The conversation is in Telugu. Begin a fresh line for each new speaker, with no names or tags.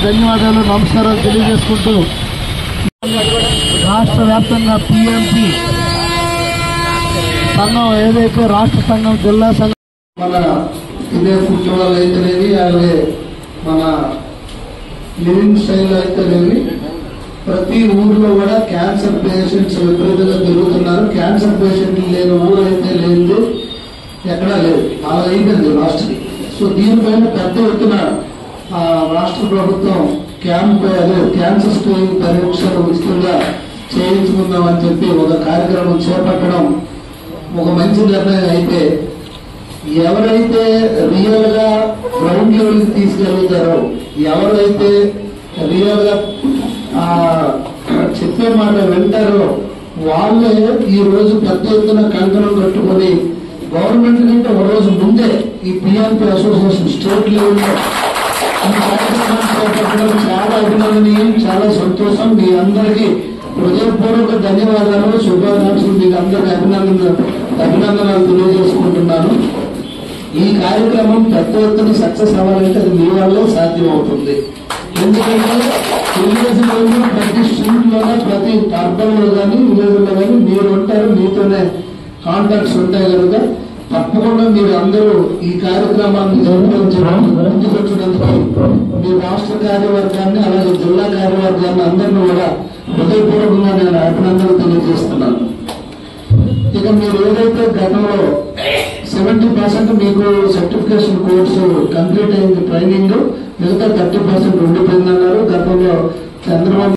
ధన్యవాదాలు నమస్కారాలు తెలియజేసుకుంటూ రాష్ట్ర వ్యాప్తంగా పిఎంపి సంఘం ఏదైతే రాష్ట్ర సంఘం జిల్లా సంఘం మన ఇదే ఫుడ్ వాళ్ళు అయితేనేవి అలాగే మన లివింగ్ స్టైల్ అయితేనేవి ప్రతి ఊర్లో కూడా క్యాన్సర్ పేషెంట్స్ విపరీతంగా పెరుగుతున్నారు. క్యాన్సర్ పేషెంట్లు లేని ఊరు అయితే లేదు, ఎక్కడా లేదు. అలా అయిపోయింది రాష్ట్రం. సో దీనిపైన పెద్ద ఎత్తున రాష్ట్ర ప్రభుత్వం క్యాన్సర్ స్క్రీనింగ్ పరీక్షలు ఉచితంగా చేయించుకుందామని చెప్పి ఒక కార్యక్రమం చేపట్టడం ఒక మంచి నిర్ణయం. అయితే ఎవరైతే రియల్ గా గ్రౌండ్ లెవెల్కి తీసుకెళ్తారో, ఎవరైతే రియల్ గా చెప్పే మాట వింటారో వాళ్ళే ఈ రోజు పెద్ద ఎత్తున కంకణం కట్టుకుని గవర్నమెంట్ కంటే ఒక రోజు ముందే ఈ పిఎంపి అసోసియేషన్ స్టేట్ లెవెల్లో ఈ కార్యక్రమాన్ని చేపట్టడం చాలా అభినందనీయం, చాలా సంతోషం. మీ అందరికీ హృదయపూర్వక ధన్యవాదాలు, శుభాకాంక్షలు. మీకు అందరికీ అభినందనలు తెలియజేసుకుంటున్నాను. ఈ కార్యక్రమం పెద్ద ఎత్తున సక్సెస్ అవ్వాలంటే అది మీ వల్లే సాధ్యం అవుతుంది. ఎందుకంటే తెలుగుదేశం ప్రతి స్ట్రీట్ లోనే, ప్రతి అర్బన్ లో కానీ విలేజ్ లో కానీ మీరు ఉంటారు, మీతోనే కాంటాక్ట్స్ ఉంటాయి కనుక తప్పకుండా మీరు అందరూ ఈ కార్యక్రమాన్ని ముందుకొచ్చినందుకు మీ రాష్ట్ర కార్యవర్గాన్ని అలాగే జిల్లా కార్యవర్గాన్ని అందరినీ కూడా హృదయపూర్వకంగా నేను అభినందనలు తెలియజేస్తున్నాను. ఇక మీరు ఏదైతే గతంలో 70% మీకు సర్టిఫికేషన్ కోర్సు కంప్లీట్ అయింది ట్రైనింగ్, మిగతా 30% ఉండిపోయిందన్నారు. గతంలో చంద్రబాబు